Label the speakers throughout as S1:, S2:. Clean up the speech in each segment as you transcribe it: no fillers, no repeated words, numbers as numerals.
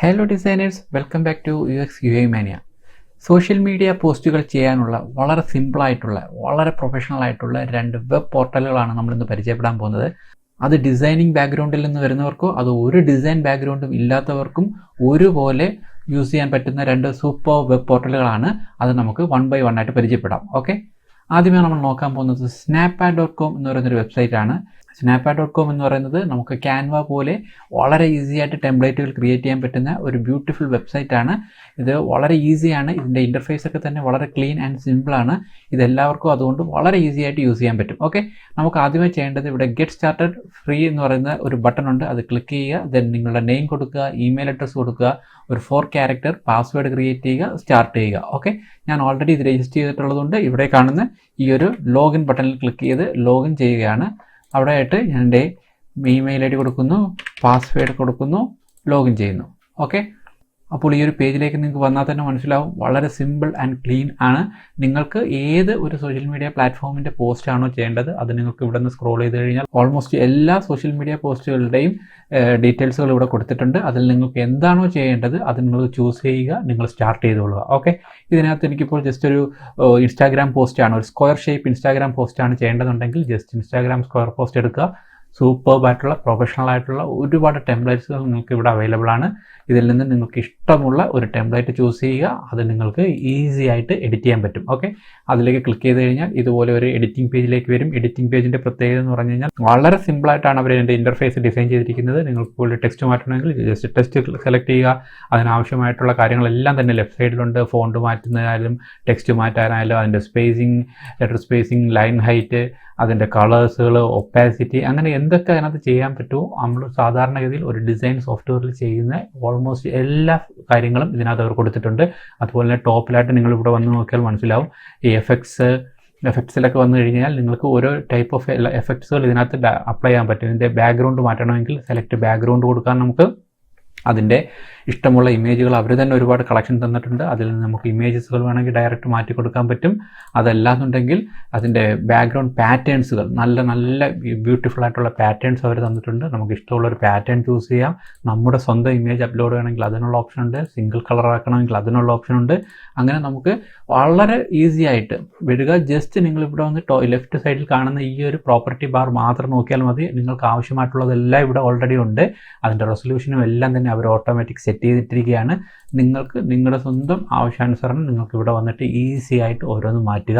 S1: Hello designers, welcome back to uxuimania. Social media പോസ്റ്റുകൾ ചെയ്യാനുള്ള വളരെ സിമ്പിളായിട്ടുള്ള വളരെ പ്രൊഫഷണൽ ആയിട്ടുള്ള രണ്ട് വെബ് പോർട്ടലുകളാണ് നമ്മളിന്ന് പരിചയപ്പെടാൻ പോകുന്നത്. അത് ഡിസൈനിങ് ബാക്ക്ഗ്രൗണ്ടിൽ നിന്ന് വരുന്നവർക്കോ അത് ഒരു ഡിസൈൻ ബാക്ക്ഗ്രൗണ്ടും ഇല്ലാത്തവർക്കും ഒരുപോലെ യൂസ് ചെയ്യാൻ പറ്റുന്ന രണ്ട് സൂപ്പർ വെബ് പോർട്ടലുകളാണ്. അത് നമുക്ക് വൺ ബൈ വൺ ആയിട്ട് പരിചയപ്പെടാം. ഓക്കെ, ആദ്യമേ നമ്മൾ നോക്കാൻ പോകുന്നത് snapad.com എന്ന് പറയുന്നൊരു വെബ്സൈറ്റാണ്. snapad.com എന്ന് പറയുന്നത് നമുക്ക് ക്യാൻവ പോലെ വളരെ ഈസി ആയിട്ട് ടെംപ്ലേറ്റുകൾ ക്രിയേറ്റ് ചെയ്യാൻ പറ്റുന്ന ഒരു ബ്യൂട്ടിഫുൾ വെബ്സൈറ്റാണ്. ഇത് വളരെ ഈസിയാണ്. ഇതിൻ്റെ ഇൻ്റർഫേസ് ഒക്കെ തന്നെ വളരെ ക്ലീൻ ആൻഡ് സിമ്പിളാണ്. ഇതെല്ലാവർക്കും അതുകൊണ്ട് വളരെ ഈസി ആയിട്ട് യൂസ് ചെയ്യാൻ പറ്റും. ഓക്കെ, നമുക്ക് ആദ്യമേ ചെയ്യേണ്ടത് ഇവിടെ ഗെറ്റ് സ്റ്റാർട്ടഡ് ഫ്രീ എന്ന് പറയുന്ന ഒരു ബട്ടൺ ഉണ്ട്. അത് ക്ലിക്ക് ചെയ്യുക. ദെൻ നിങ്ങളുടെ നെയിം കൊടുക്കുക, ഇമെയിൽ അഡ്രസ്സ് കൊടുക്കുക, ഒരു 4 ക്യാരക്ടർ പാസ്വേഡ് ക്രിയേറ്റ് ചെയ്യുക, സ്റ്റാർട്ട് ചെയ്യുക. ഓക്കെ, ഞാൻ ഓൾറെഡി ഇത് രജിസ്റ്റർ ചെയ്തിട്ടുള്ളതുകൊണ്ട് ഇവിടെ കാണുന്ന ഈ ഒരു ലോഗിൻ ബട്ടണിൽ ക്ലിക്ക് ചെയ്ത് ലോഗിൻ ചെയ്യുകയാണ്. അവിടെ ആയിട്ട് ഞാൻ എൻ്റെ ഇമെയിൽ ഐ ഡി കൊടുക്കുന്നു, പാസ്വേഡ് കൊടുക്കുന്നു, ലോഗിൻ ചെയ്യുന്നു. ഓക്കെ, അപ്പോൾ ഈ ഒരു പേജിലേക്ക് നിങ്ങൾക്ക് വന്നാൽ തന്നെ മനസ്സിലാവും വളരെ സിമ്പിൾ ആൻഡ് ക്ലീൻ ആണ്. നിങ്ങൾക്ക് ഏത് ഒരു സോഷ്യൽ മീഡിയ പ്ലാറ്റ്ഫോമിൻ്റെ പോസ്റ്റ് ആണോ ചെയ്യേണ്ടത് അത് നിങ്ങൾക്ക് ഇവിടെ നിന്ന് സ്ക്രോൾ ചെയ്ത് കഴിഞ്ഞാൽ ഓൾമോസ്റ്റ് എല്ലാ സോഷ്യൽ മീഡിയ പോസ്റ്റുകളുടെയും ഡീറ്റെയിൽസുകൾ ഇവിടെ കൊടുത്തിട്ടുണ്ട്. അതിൽ നിങ്ങൾക്ക് എന്താണോ ചെയ്യേണ്ടത് അത് നിങ്ങൾ ചൂസ് ചെയ്യുക, നിങ്ങൾ സ്റ്റാർട്ട് ചെയ്തോളുക. ഓക്കെ, ഇതിനകത്ത് എനിക്കിപ്പോൾ ജസ്റ്റ് ഒരു ഇൻസ്റ്റാഗ്രാം പോസ്റ്റാണ്, ഒരു സ്ക്വയർ ഷേപ്പ് ഇൻസ്റ്റാഗ്രാം പോസ്റ്റാണ് ചെയ്യേണ്ടതുണ്ടെങ്കിൽ ജസ്റ്റ് ഇൻസ്റ്റാഗ്രാം സ്ക്വയർ പോസ്റ്റ് എടുക്കുക. സൂപ്പർബായിട്ടുള്ള പ്രൊഫഷണൽ ആയിട്ടുള്ള ഒരുപാട് ടെംപ്ലേറ്റ്സുകൾ നിങ്ങൾക്ക് ഇവിടെ അവൈലബിൾ ആണ്. ഇതിൽ നിന്ന് നിങ്ങൾക്ക് ഇഷ്ടമുള്ള ഒരു ടെംപ്ലേറ്റ് ചൂസ് ചെയ്യുക. അത് നിങ്ങൾക്ക് ഈസി ആയിട്ട് എഡിറ്റ് ചെയ്യാൻ പറ്റും. ഓക്കെ, അതിലേക്ക് ക്ലിക്ക് ചെയ്ത് കഴിഞ്ഞാൽ ഇതുപോലെ ഒരു എഡിറ്റിംഗ് പേജിലേക്ക് വരും. എഡിറ്റിംഗ് പേജിൻ്റെ പ്രത്യേകത എന്ന് പറഞ്ഞു കഴിഞ്ഞാൽ വളരെ സിമ്പിളായിട്ടാണ് അവർ എൻ്റെ ഇൻ്റർഫേസ് ഡിസൈൻ ചെയ്തിരിക്കുന്നത്. നിങ്ങൾക്ക് കൂടുതൽ ടെക്സ്റ്റ് മാറ്റണമെങ്കിൽ ജസ്റ്റ് ടെക്സ്റ്റ് സെലക്ട് ചെയ്യുക. അതിനാവശ്യമായിട്ടുള്ള കാര്യങ്ങളെല്ലാം തന്നെ ലെഫ്റ്റ് സൈഡിലുണ്ട്. ഫോണ്ട് മാറ്റുന്നതായാലും ടെക്സ്റ്റ് മാറ്റാനായാലും അതിൻ്റെ spacing, letter spacing, line height, അതിൻ്റെ കളേഴ്സുകൾ, ഒപ്പാസിറ്റി, അങ്ങനെ എന്തൊക്കെ അതിനകത്ത് ചെയ്യാൻ പറ്റുമോ നമ്മൾ സാധാരണഗതിയിൽ ഒരു ഡിസൈൻ സോഫ്റ്റ്വെയറിൽ ചെയ്യുന്ന ഓൾമോസ്റ്റ് എല്ലാ കാര്യങ്ങളും ഇതിനകത്ത് അവർ കൊടുത്തിട്ടുണ്ട്. അതുപോലെ തന്നെ ടോപ്പിലായിട്ട് നിങ്ങൾ ഇവിടെ വന്ന് നോക്കിയാൽ മനസ്സിലാവും ഈ എഫക്ട്സിലൊക്കെ വന്നു കഴിഞ്ഞാൽ നിങ്ങൾക്ക് ഓരോ ടൈപ്പ് ഓഫ് എഫക്ട്സുകൾ ഇതിനകത്ത് അപ്ലൈ ചെയ്യാൻ പറ്റും. ഇതിൻ്റെ ബാക്ക്ഗ്രൗണ്ട് മാറ്റണമെങ്കിൽ സെലക്ട് ബാക്ക്ഗ്രൗണ്ട് കൊടുക്കാൻ നമുക്ക് അതിൻ്റെ ഇഷ്ടമുള്ള ഇമേജുകൾ അവർ തന്നെ ഒരുപാട് കളക്ഷൻ തന്നിട്ടുണ്ട്. അതിൽ നിന്ന് നമുക്ക് ഇമേജസുകൾ വേണമെങ്കിൽ ഡയറക്റ്റ് മാറ്റി കൊടുക്കാൻ പറ്റും. അതല്ലാന്നുണ്ടെങ്കിൽ അതിൻ്റെ ബാക്ക്ഗ്രൗണ്ട് പാറ്റേൺസുകൾ നല്ല നല്ല ബ്യൂട്ടിഫുൾ ആയിട്ടുള്ള പാറ്റേൺസ് അവർ തന്നിട്ടുണ്ട്. നമുക്ക് ഇഷ്ടമുള്ള ഒരു പാറ്റേൺ ചൂസ് ചെയ്യാം. നമ്മുടെ സ്വന്തം ഇമേജ് അപ്ലോഡ് ചെയ്യണമെങ്കിൽ അതിനുള്ള ഓപ്ഷൻ ഉണ്ട്. സിംഗിൾ കളർ ആക്കണമെങ്കിൽ അതിനുള്ള ഓപ്ഷൻ ഉണ്ട്. അങ്ങനെ നമുക്ക് വളരെ ഈസി ആയിട്ട് വരിക. ജസ്റ്റ് നിങ്ങൾ ഇവിടെ വന്ന് ലെഫ്റ്റ് സൈഡിൽ കാണുന്ന ഈ ഒരു പ്രോപ്പർട്ടി ബാർ മാത്രം നോക്കിയാൽ മതി. നിങ്ങൾക്ക് ആവശ്യമായിട്ടുള്ളതെല്ലാം ഇവിടെ ഓൾറെഡി ഉണ്ട്. അതിൻ്റെ റെസൊല്യൂഷനും എല്ലാം തന്നെ അവർ ഓട്ടോമാറ്റിക് സെറ്റ് ചെയ്തിട്ടിരിക്കുകയാണ്. നിങ്ങൾക്ക് നിങ്ങളുടെ സ്വന്തം ആവശ്യാനുസരണം നിങ്ങൾക്ക് ഇവിടെ വന്നിട്ട് ഈസി ആയിട്ട് ഓരോന്ന് മാറ്റുക.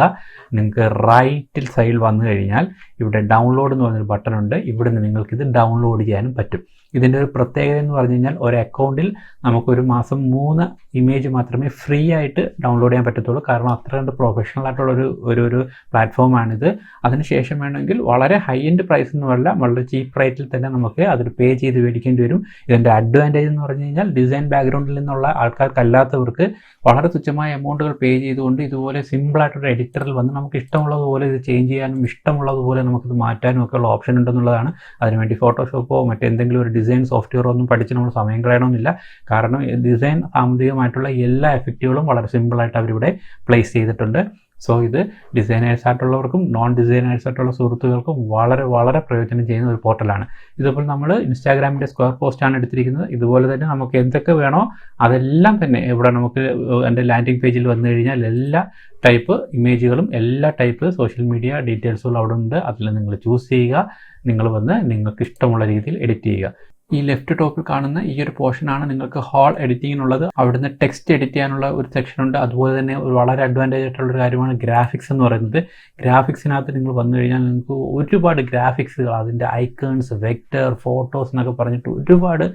S1: നിങ്ങൾക്ക് റൈറ്റിൽ സൈഡിൽ വന്നു കഴിഞ്ഞാൽ ഇവിടെ ഡൗൺലോഡ് എന്ന് പറഞ്ഞൊരു ബട്ടൺ ഉണ്ട്. ഇവിടെ നിന്ന് നിങ്ങൾക്കിത് ഡൗൺലോഡ് ചെയ്യാനും പറ്റും. ഇതിൻ്റെ ഒരു പ്രത്യേകത എന്ന് പറഞ്ഞു കഴിഞ്ഞാൽ ഒരു അക്കൗണ്ടിൽ നമുക്കൊരു മാസം 3 ഇമേജ് മാത്രമേ ഫ്രീ ആയിട്ട് ഡൗൺലോഡ് ചെയ്യാൻ പറ്റത്തുള്ളൂ. കാരണം അത്ര കണ്ട് പ്രൊഫഷണൽ ആയിട്ടുള്ള ഒരു പ്ലാറ്റ്ഫോമാണിത്. അതിനുശേഷം വേണമെങ്കിൽ വളരെ ഹൈ എൻഡ് പ്രൈസ് എന്ന് പറഞ്ഞാൽ വളരെ ചീപ്പ് റേറ്റിൽ തന്നെ നമുക്ക് അതിൽ പേ ചെയ്ത് മേടിക്കേണ്ടി വരും. ഇതിൻ്റെ അഡ്വാൻറ്റേജ് എന്ന് പറഞ്ഞു കഴിഞ്ഞാൽ ഡിസൈൻ ബാക്ക്ഗ്രൗണ്ടിൽ നിന്നുള്ള ആൾക്കാർക്കല്ലാത്തവർക്ക് വളരെ തുച്ഛമായ എമൗണ്ടുകൾ പേ ചെയ്തുകൊണ്ട് ഇതുപോലെ സിമ്പിളായിട്ടൊരു എഡിറ്ററിൽ വന്ന് നമുക്ക് ഇഷ്ടമുള്ളതുപോലെ ഇത് ചേഞ്ച് ചെയ്യാനും ഇഷ്ടമുള്ളതുപോലെ നമുക്കിത് മാറ്റാനും ഒക്കെ ഉള്ള ഓപ്ഷൻ ഉണ്ടെന്നുള്ളതാണ്. അതിനുവേണ്ടി ഫോട്ടോഷോപ്പോ മറ്റെന്തെങ്കിലും ഒരു ഡിസൈൻ സോഫ്റ്റ്വെയറോ ഒന്നും പഠിച്ച് നമ്മൾ സമയം കളയണമെന്നില്ല. കാരണം ഡിസൈൻ സാമ്പത്തികമായിട്ടുള്ള എല്ലാ എഫക്റ്റുകളും വളരെ സിമ്പിളായിട്ട് അവരിവിടെ പ്ലേസ് ചെയ്തിട്ടുണ്ട്. സോ ഇത് ഡിസൈനേഴ്സ് ആയിട്ടുള്ളവർക്കും നോൺ ഡിസൈനേഴ്സ് ആയിട്ടുള്ള സുഹൃത്തുക്കൾക്കും വളരെ വളരെ പ്രയോജനം ചെയ്യുന്ന ഒരു പോർട്ടലാണ്. ഇതുപോലെ നമ്മൾ ഇൻസ്റ്റാഗ്രാമിൻ്റെ സ്ക്വയർ പോസ്റ്റാണ് എടുത്തിരിക്കുന്നത്. ഇതുപോലെ തന്നെ നമുക്ക് എന്തൊക്കെ വേണോ അതെല്ലാം തന്നെ ഇവിടെ നമുക്ക് എൻ്റെ ലാൻഡിംഗ് പേജിൽ വന്നു കഴിഞ്ഞാൽ എല്ലാ ടൈപ്പ് ഇമേജുകളും എല്ലാ ടൈപ്പ് സോഷ്യൽ മീഡിയ ഡീറ്റെയിൽസുകളും അവിടെ ഉണ്ട്. അതിൽ നിങ്ങൾ ചൂസ് ചെയ്യുക. നിങ്ങൾ വന്ന് നിങ്ങൾക്ക് ഇഷ്ടമുള്ള രീതിയിൽ എഡിറ്റ് ചെയ്യുക. ഈ ലെഫ്റ്റ് ടോപ്പിൽ കാണുന്ന ഈ ഒരു പോർഷനാണ് നിങ്ങൾക്ക് ഹോൾ എഡിറ്റിങ്ങിനുള്ളത്. അവിടുന്ന് ടെക്സ്റ്റ് എഡിറ്റ് ചെയ്യാനുള്ള ഒരു സെക്ഷൻ ഉണ്ട്. അതുപോലെ തന്നെ ഒരു വളരെ അഡ്വാൻറ്റേജ് ആയിട്ടുള്ളൊരു കാര്യമാണ് ഗ്രാഫിക്സ് എന്ന് പറയുന്നത്. ഗ്രാഫിക്സിനകത്ത് നിങ്ങൾ വന്നു കഴിഞ്ഞാൽ നിങ്ങൾക്ക് ഒരുപാട് ഗ്രാഫിക്സുകൾ, അതിൻ്റെ ഐക്കൺസ്, വെക്ടർ, ഫോട്ടോസ് എന്നൊക്കെ പറഞ്ഞിട്ട് ഒരുപാട്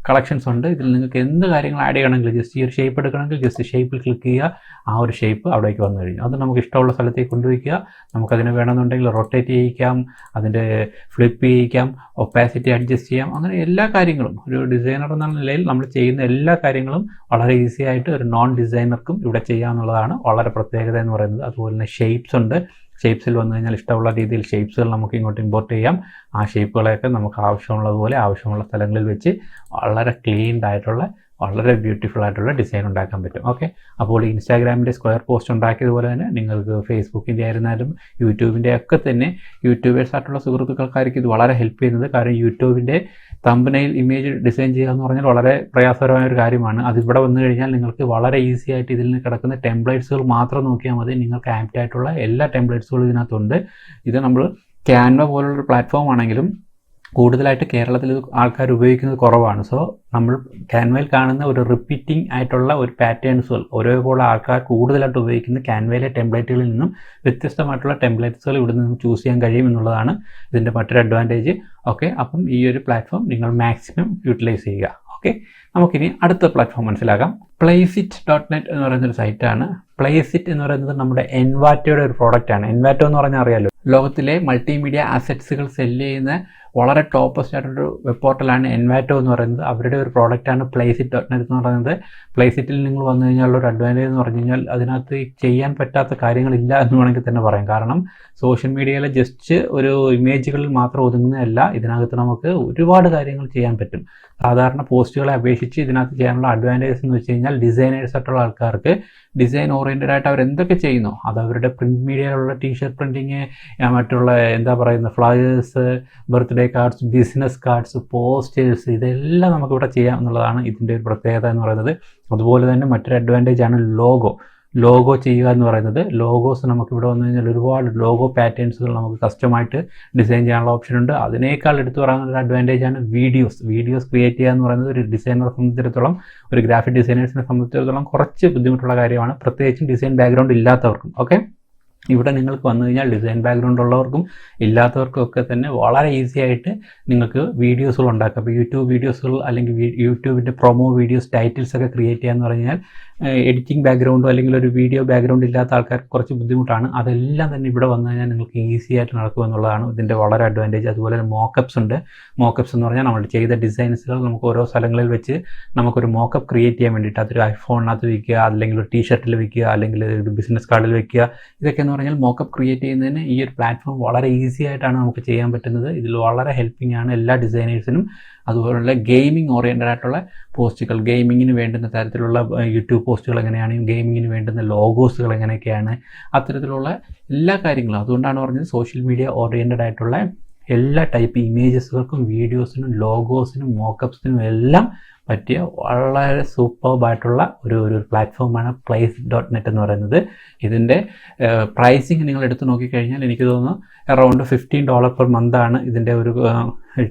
S1: കളക്ഷൻസ് ഉണ്ട്. ഇതിൽ നിങ്ങൾക്ക് എന്ത് കാര്യങ്ങൾ ആഡ് ചെയ്യണമെങ്കിൽ ജസ്റ്റ് ഈ ഒരു ഷേപ്പ് എടുക്കണമെങ്കിൽ ജസ്റ്റ് ഷേപ്പിൽ ക്ലിക്ക് ചെയ്യുക. ആ ഒരു ഷേപ്പ് അവിടേക്ക് വന്നു കഴിഞ്ഞു അത് നമുക്ക് ഇഷ്ടമുള്ള സ്ഥലത്തേക്ക് കൊണ്ടുവയ്ക്കുക. നമുക്കതിന് വേണമെന്നുണ്ടെങ്കിൽ റൊട്ടേറ്റ് ചെയ്യിക്കാം, അതിൻ്റെ ഫ്ലിപ്പ് ചെയ്യിക്കാം, ഒപ്പാസിറ്റി അഡ്ജസ്റ്റ് ചെയ്യാം. അങ്ങനെ എല്ലാ കാര്യങ്ങളും ഒരു ഡിസൈനർ എന്ന നിലയിൽ നമ്മൾ ചെയ്യുന്ന എല്ലാ കാര്യങ്ങളും വളരെ ഈസി ആയിട്ട് ഒരു നോൺ ഡിസൈനർക്കും ഇവിടെ ചെയ്യാമെന്നുള്ളതാണ് വളരെ പ്രത്യേകത എന്ന് പറയുന്നത്. അതുപോലെ തന്നെ ഷേപ്സ് ഉണ്ട്. ഷേപ്സിൽ വന്നു കഴിഞ്ഞാൽ ഇഷ്ടമുള്ള രീതിയിൽ ഷേപ്സുകൾ നമുക്ക് ഇങ്ങോട്ട് ഇമ്പോർട്ട് ചെയ്യാം. ആ ഷേപ്പുകളെയൊക്കെ നമുക്ക് ആവശ്യമുള്ളതുപോലെ ആവശ്യമുള്ള സ്ഥലങ്ങളിൽ വെച്ച് വളരെ ക്ലീൻഡ് ആയിട്ടുള്ള വളരെ ബ്യൂട്ടിഫുൾ ആയിട്ടുള്ള ഡിസൈൻ ഉണ്ടാക്കാൻ പറ്റും. ഓക്കെ, അപ്പോൾ ഇൻസ്റ്റാഗ്രാമിൻ്റെ സ്ക്വയർ പോസ്റ്റ് ഉണ്ടാക്കിയതുപോലെ തന്നെ നിങ്ങൾക്ക് ഫേസ്ബുക്കിൻ്റെ ആയിരുന്നാലും യൂട്യൂബിൻ്റെ ഒക്കെ തന്നെ യൂട്യൂബേഴ്സ് ആയിട്ടുള്ള സുഹൃത്തുക്കൾക്കായിരിക്കും ഇത് വളരെ ഹെൽപ്പ് ചെയ്യുന്നത്. കാരണം യൂട്യൂബിൻ്റെ തമ്പനെയിൽ ഇമേജ് ഡിസൈൻ ചെയ്യുക എന്ന് പറഞ്ഞാൽ വളരെ പ്രയാസകരമായ ഒരു കാര്യമാണ്. അതിവിടെ വന്നു കഴിഞ്ഞാൽ നിങ്ങൾക്ക് വളരെ ഈസി ആയിട്ട് ഇതിൽ നിന്ന് കിടക്കുന്ന ടെംപ്ലേറ്റ്സുകൾ മാത്രം നോക്കിയാൽ മതി. നിങ്ങൾക്ക് ആപ്റ്റ് ആയിട്ടുള്ള എല്ലാ ടെംപ്ലേറ്റ്സുകളും ഇതിനകത്തുണ്ട്. ഇത് നമ്മൾ ക്യാൻവ പോലുള്ളൊരു പ്ലാറ്റ്ഫോം ആണെങ്കിലും കൂടുതലായിട്ട് കേരളത്തിൽ ആൾക്കാർ ഉപയോഗിക്കുന്നത് കുറവാണ്. സോ നമ്മൾ ക്യാൻവയിൽ കാണുന്ന ഒരു റിപ്പീറ്റിംഗ് ആയിട്ടുള്ള ഒരു പാറ്റേൺസുകൾ ഒരേപോലെ ആൾക്കാർ കൂടുതലായിട്ട് ഉപയോഗിക്കുന്ന ക്യാൻവയിലെ ടെംപ്ലേറ്റുകളിൽ നിന്നും വ്യത്യസ്തമായിട്ടുള്ള ടെംപ്ലേറ്റ്സുകൾ ഇവിടെ നിന്ന് ചൂസ് ചെയ്യാൻ കഴിയും എന്നുള്ളതാണ് ഇതിൻ്റെ മറ്റൊരു അഡ്വാൻറ്റേജ്. ഓക്കെ, അപ്പം ഈ ഒരു പ്ലാറ്റ്ഫോം നിങ്ങൾ മാക്സിമം യൂട്ടിലൈസ് ചെയ്യുക. ഓക്കെ, നമുക്കിനി അടുത്ത പ്ലാറ്റ്ഫോം മനസ്സിലാക്കാം. placeit.net എന്ന് പറയുന്നൊരു സൈറ്റാണ്. പ്ലേസിറ്റ് എന്ന് പറയുന്നത് നമ്മുടെ എൻവാറ്റോയുടെ ഒരു പ്രോഡക്റ്റാണ്. എൻവാറ്റോ എന്ന് പറഞ്ഞാൽ അറിയാലോ, ലോകത്തിലെ മൾട്ടിമീഡിയ അസറ്റ്സുകൾ സെല്ല് ചെയ്യുന്ന വളരെ ടോപ്പസ്റ്റ് ആയിട്ടൊരു വെബ് പോർട്ടലാണ് എൻവാറ്റോ എന്ന് പറയുന്നത്. അവരുടെ ഒരു പ്രോഡക്റ്റാണ് placeit.net എന്ന് പറയുന്നത്. പ്ലേസിറ്റിൽ നിങ്ങൾ വന്നു കഴിഞ്ഞാൽ ഒരു അഡ്വാൻറ്റേജ് എന്ന് പറഞ്ഞു കഴിഞ്ഞാൽ അതിനകത്ത് ചെയ്യാൻ പറ്റാത്ത കാര്യങ്ങളില്ല എന്ന് വേണമെങ്കിൽ തന്നെ പറയാം. കാരണം സോഷ്യൽ മീഡിയയിലെ ജസ്റ്റ് ഒരു ഇമേജുകളിൽ മാത്രം ഒതുങ്ങുന്നതല്ല, ഇതിനകത്ത് നമുക്ക് ഒരുപാട് കാര്യങ്ങൾ ചെയ്യാൻ പറ്റും. സാധാരണ പോസ്റ്റുകളെ അപേക്ഷിച്ച് ഇതിനകത്ത് ചെയ്യാനുള്ള അഡ്വാൻറ്റേജസ് എന്ന് വെച്ച് കഴിഞ്ഞാൽ ഡിസൈനേഴ്സ് ആയിട്ടുള്ള ആൾക്കാർക്ക് ഡിസൈൻ ഓറിയൻറ്റഡ് ആയിട്ട് അവർ എന്തൊക്കെ ചെയ്യുന്നു, അത് അവരുടെ പ്രിൻറ്റ് മീഡിയയിലുള്ള ടീഷർട്ട് പ്രിൻറ്റിങ്, മറ്റുള്ള എന്താ പറയുന്ന flyers, birthday cards, business cards, posters, ഇതെല്ലാം നമുക്കിവിടെ ചെയ്യാം എന്നുള്ളതാണ് ഇതിൻ്റെ ഒരു പ്രത്യേകത എന്ന് പറയുന്നത്. അതുപോലെ തന്നെ മറ്റൊരു അഡ്വാൻറ്റേജ് ആണ് ലോഗോ ചെയ്യുക എന്ന് പറയുന്നത്. ലോഗോസ് നമുക്കിവിടെ വന്നു കഴിഞ്ഞാൽ ഒരുപാട് ലോഗോ പാറ്റേൺസുകൾ നമുക്ക് കസ്റ്റമായിട്ട് ഡിസൈൻ ചെയ്യാനുള്ള ഓപ്ഷൻ ഉണ്ട്. അതിനേക്കാൾ എടുത്തു പറയുന്ന ഒരു അഡ്വാൻറ്റേജ് ആണ് വീഡിയോസ് ക്രിയേറ്റ് ചെയ്യുക എന്ന് പറയുന്നത്. ഒരു ഡിസൈനറെ സംബന്ധിച്ചിടത്തോളം, ഒരു ഗ്രാഫിക് ഡിസൈനേഴ്സിനെ സംബന്ധിച്ചിടത്തോളം കുറച്ച് ബുദ്ധിമുട്ടുള്ള കാര്യമാണ്, പ്രത്യേകിച്ചും ഡിസൈൻ ബാക്ക്ഗ്രൗണ്ട് ഇല്ലാത്തവർക്കും. ഓക്കെ, ഇവിടെ നിങ്ങൾക്ക് വന്നു കഴിഞ്ഞാൽ ഡിസൈൻ ബാക്ക്ഗ്രൗണ്ട് ഉള്ളവർക്കും ഇല്ലാത്തവർക്കും ഒക്കെ തന്നെ വളരെ ഈസി ആയിട്ട് നിങ്ങൾക്ക് വീഡിയോസുകൾ ഉണ്ടാക്കാം. അപ്പോൾ യൂട്യൂബ് വീഡിയോസുകൾ അല്ലെങ്കിൽ യൂട്യൂബിൻ്റെ പ്രൊമോ വീഡിയോസ്, ടൈറ്റിൽസ് ഒക്കെ ക്രിയേറ്റ് ചെയ്യാന്ന് പറഞ്ഞാൽ എഡിറ്റിംഗ് ബാക്ക്ഗ്രൗണ്ടോ അല്ലെങ്കിൽ ഒരു വീഡിയോ ബാക്ക്ഗ്രൗണ്ട് ഇല്ലാത്ത ആൾക്കാർക്ക് കുറച്ച് ബുദ്ധിമുട്ടാണ്. അതെല്ലാം തന്നെ ഇവിടെ വന്നു കഴിഞ്ഞാൽ നിങ്ങൾക്ക് ഈസി ആയിട്ട് നടക്കും എന്നുള്ളതാണ് ഇതിൻ്റെ വളരെ അഡ്വാൻറ്റേജ്. അതുപോലെ തന്നെ മോക്കപ്സ് ഉണ്ട്. മോക്കപ്സ് എന്ന് പറഞ്ഞാൽ നമ്മൾ ചെയ്ത ഡിസൈൻസുകൾ നമുക്ക് ഓരോ സ്ഥലങ്ങളിൽ വെച്ച് നമുക്കൊരു മോക്കപ്പ് ക്രിയേറ്റ് ചെയ്യാൻ വേണ്ടിയിട്ട് അതൊരു ഐഫോണിനകത്ത് വയ്ക്കുക, അല്ലെങ്കിൽ ഒരു ടീഷർട്ടിൽ വയ്ക്കുക, അല്ലെങ്കിൽ ഒരു ബിസിനസ് കാർഡിൽ വയ്ക്കുക. ഇതൊക്കെ എന്ന് പറഞ്ഞാൽ മോക്കപ്പ് ക്രിയേറ്റ് ചെയ്യുന്നതിന് ഈ ഒരു പ്ലാറ്റ്ഫോം വളരെ ഈസി ആയിട്ടാണ് നമുക്ക് ചെയ്യാൻ പറ്റുന്നത്. ഇതിൽ വളരെ ഹെൽപ്പിംഗ് ആണ് എല്ലാ ഡിസൈനേഴ്സിനും. അതുപോലുള്ള ഗെയിമിംഗ് ഓറിയൻറ്റഡ് ആയിട്ടുള്ള പോസ്റ്റുകൾ, ഗെയിമിങ്ങിന് വേണ്ടുന്ന തരത്തിലുള്ള യൂട്യൂബ് പോസ്റ്റുകൾ എങ്ങനെയാണ്, ഗെയിമിങ്ങിന് വേണ്ടുന്ന ലോഗോസുകൾ എങ്ങനെയൊക്കെയാണ്, അത്തരത്തിലുള്ള എല്ലാ കാര്യങ്ങളും. അതുകൊണ്ടാണ് പറഞ്ഞത് സോഷ്യൽ മീഡിയ ഓറിയൻറ്റഡ് ആയിട്ടുള്ള എല്ലാ ടൈപ്പ് ഇമേജസുകൾക്കും, വീഡിയോസിനും, ലോഗോസിനും, മോക്കപ്സിനും എല്ലാം പറ്റിയ വളരെ സൂപ്പർബായിട്ടുള്ള ഒരു പ്ലാറ്റ്ഫോമാണ് placeit.net എന്ന് പറയുന്നത്. ഇതിൻ്റെ പ്രൈസിങ് നിങ്ങൾ എടുത്ത് നോക്കിക്കഴിഞ്ഞാൽ എനിക്ക് തോന്നുന്നു അറൗണ്ട് $15 പെർ മന്ത് ആണ് ഇതിൻ്റെ ഒരു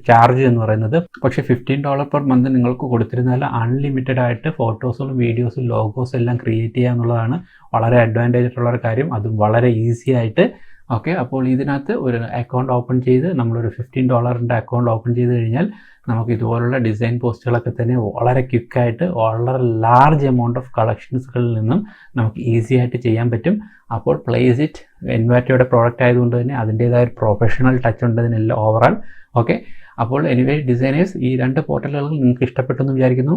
S1: ചാർജ് എന്ന് പറയുന്നത്. പക്ഷേ $15 പെർ മന്ത് നിങ്ങൾക്ക് കൊടുത്തിരുന്നാൽ അൺലിമിറ്റഡ് ആയിട്ട് ഫോട്ടോസും വീഡിയോസും ലോഗോസും എല്ലാം ക്രിയേറ്റ് ചെയ്യുക എന്നുള്ളതാണ് വളരെ അഡ്വാൻറ്റേജ് ആയിട്ടുള്ള ഒരു കാര്യം. അതും വളരെ ഈസി ആയിട്ട്. ഓക്കെ, അപ്പോൾ ഇതിനകത്ത് ഒരു അക്കൗണ്ട് ഓപ്പൺ ചെയ്ത് നമ്മളൊരു $15 അക്കൗണ്ട് ഓപ്പൺ ചെയ്ത് കഴിഞ്ഞാൽ നമുക്ക് ഇതുപോലുള്ള ഡിസൈൻ പോസ്റ്റുകളൊക്കെ തന്നെ വളരെ ക്വിക്കായിട്ട് വളരെ ലാർജ് എമൗണ്ട് ഓഫ് കളക്ഷൻസുകളിൽ നിന്നും നമുക്ക് ഈസി ആയിട്ട് ചെയ്യാൻ പറ്റും. അപ്പോൾ പ്ലേസിറ്റ് എൻവാറ്റോയുടെ പ്രോഡക്റ്റ് ആയതുകൊണ്ട് തന്നെ അതിൻ്റേതായ ഒരു പ്രൊഫഷണൽ ടച്ച് ഉണ്ട് ഇതിനെല്ലാം ഓവറാൾ. ഓക്കെ, അപ്പോൾ എനിവേ ഡിസൈനേഴ്സ്, ഈ രണ്ട് പോർട്ടലുകളും നിങ്ങൾക്ക് ഇഷ്ടപ്പെട്ടെന്ന് വിചാരിക്കുന്നു.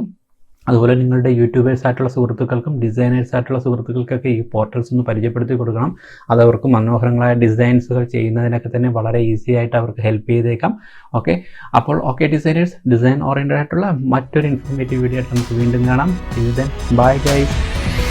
S1: അതുപോലെ നിങ്ങളുടെ യൂട്യൂബേഴ്സ് ആയിട്ടുള്ള സുഹൃത്തുക്കൾക്കും ഡിസൈനേഴ്സ് ആയിട്ടുള്ള സുഹൃത്തുക്കൾക്കൊക്കെ ഈ പോർട്ടൽസ് ഒന്ന് പരിചയപ്പെടുത്തി കൊടുക്കണം. അത് അവർക്ക് മനോഹരങ്ങളായ ഡിസൈൻസുകൾ ചെയ്യുന്നതിനൊക്കെ തന്നെ വളരെ ഈസി ആയിട്ട് അവർക്ക് ഹെൽപ്പ് ചെയ്തേക്കാം. ഓക്കെ, അപ്പോൾ ഓക്കെ ഡിസൈനേഴ്സ്, ഡിസൈൻ ഓറിയൻറ്റഡ് ആയിട്ടുള്ള മറ്റൊരു ഇൻഫോർമേറ്റീവ് വീഡിയോ ആയിട്ട് നമുക്ക് വീണ്ടും കാണാം. Bye guys.